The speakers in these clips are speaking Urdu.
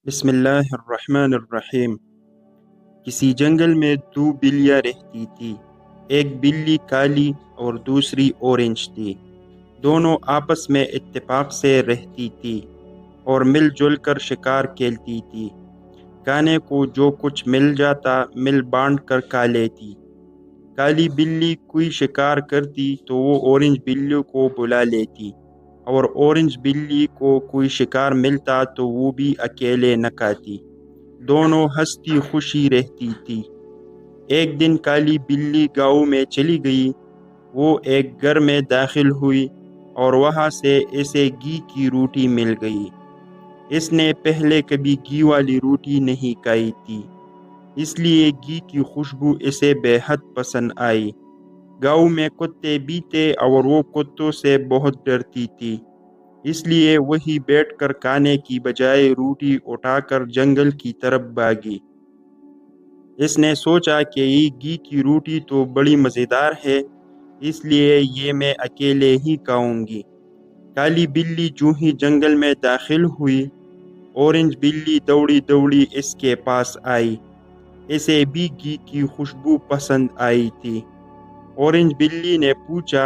بسم اللہ الرحمن الرحیم۔ کسی جنگل میں دو بلیاں رہتی تھی۔ ایک بلی کالی اور دوسری اورنج تھی۔ دونوں آپس میں اتفاق سے رہتی تھی اور مل جل کر شکار کھیلتی تھی۔ کھانے کو جو کچھ مل جاتا مل بانٹ کر کھا لیتی۔ کالی بلی کوئی شکار کرتی تو وہ اورنج بلی کو بلا لیتی، اور اورنج بلی کو کوئی شکار ملتا تو وہ بھی اکیلے نہ کھاتی۔ دونوں ہنستی خوشی رہتی تھی۔ ایک دن کالی بلی گاؤں میں چلی گئی۔ وہ ایک گھر میں داخل ہوئی اور وہاں سے اسے گھی کی روٹی مل گئی۔ اس نے پہلے کبھی گھی والی روٹی نہیں کھائی تھی، اس لیے گھی کی خوشبو اسے بے حد پسند آئی۔ گاؤں میں کتے بھی تھے اور وہ کتوں سے بہت ڈرتی تھی، اس لیے وہی بیٹھ کر کھانے کی بجائے روٹی اٹھا کر جنگل کی طرف بھاگی۔ اس نے سوچا کہ یہ گھی کی روٹی تو بڑی مزیدار ہے، اس لیے یہ میں اکیلے ہی کھاؤں گی۔ کالی بلی جو ہی جنگل میں داخل ہوئی، اورنج بلی دوڑی دوڑی اس کے پاس آئی۔ اسے بھی گھی کی خوشبو پسند آئی تھی۔ اورنج بلی نے پوچھا،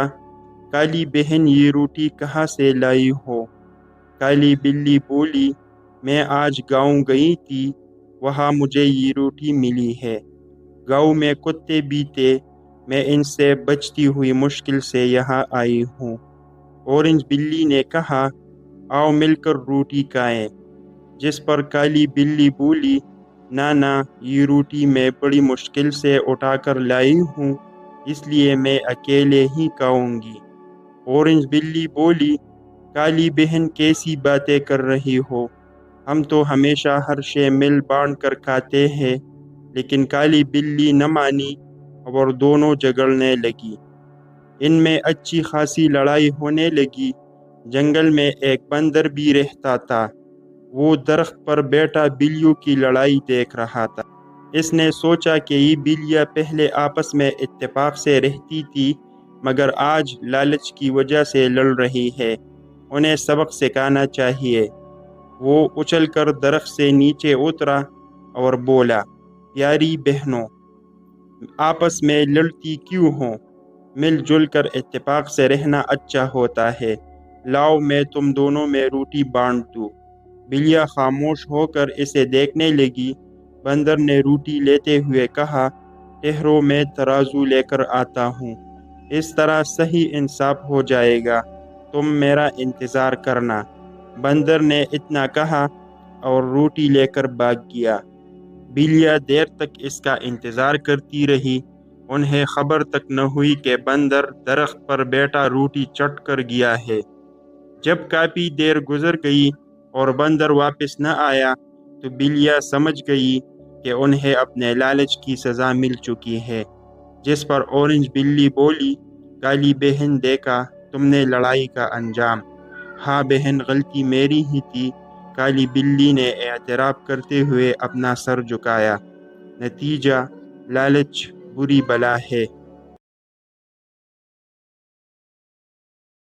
کالی بہن یہ روٹی کہاں سے لائی ہو؟ کالی بلی بولی، میں آج گاؤں گئی تھی، وہاں مجھے یہ روٹی ملی ہے۔ گاؤں میں کتے بھی تھے، میں ان سے بچتی ہوئی مشکل سے یہاں آئی ہوں۔ اورنج بلی نے کہا، آؤ مل کر روٹی کھائیں۔ جس پر کالی بلی بولی، نانا یہ روٹی میں بڑی مشکل سے اٹھا کر لائی ہوں، اس لیے میں اکیلے ہی کھاؤں گی۔ اورنج بلی بولی، کالی بہن کیسی باتیں کر رہی ہو؟ ہم تو ہمیشہ ہر شے مل بانٹ کر کھاتے ہیں۔ لیکن کالی بلی نہ مانی اور دونوں جھگڑنے لگی۔ ان میں اچھی خاصی لڑائی ہونے لگی۔ جنگل میں ایک بندر بھی رہتا تھا۔ وہ درخت پر بیٹھا بلیوں کی لڑائی دیکھ رہا تھا۔ اس نے سوچا کہ یہ بلیاں پہلے آپس میں اتفاق سے رہتی تھی، مگر آج لالچ کی وجہ سے لڑ رہی ہے۔ انہیں سبق سکھانا چاہیے۔ وہ اچھل کر درخت سے نیچے اترا اور بولا، پیاری بہنوں، آپس میں لڑتی کیوں ہو؟ مل جل کر اتفاق سے رہنا اچھا ہوتا ہے۔ لاؤ میں تم دونوں میں روٹی بانٹ دوں۔ بلیاں خاموش ہو کر اسے دیکھنے لگی۔ بندر نے روٹی لیتے ہوئے کہا، ٹھہرو میں ترازو لے کر آتا ہوں، اس طرح صحیح انصاف ہو جائے گا، تم میرا انتظار کرنا۔ بندر نے اتنا کہا اور روٹی لے کر بھاگ گیا۔ بلیاں دیر تک اس کا انتظار کرتی رہی۔ انہیں خبر تک نہ ہوئی کہ بندر درخت پر بیٹھا روٹی چٹ کر گیا ہے۔ جب کافی دیر گزر گئی اور بندر واپس نہ آیا تو بلیاں سمجھ گئی کہ انہیں اپنے لالچ کی سزا مل چکی ہے۔ جس پر اورنج بلی بولی، کالی بہن دیکھا تم نے لڑائی کا انجام۔ ہاں بہن، غلطی میری ہی تھی۔ کالی بلی نے اعتراف کرتے ہوئے اپنا سر جھکایا۔ نتیجہ، لالچ بری بلا ہے۔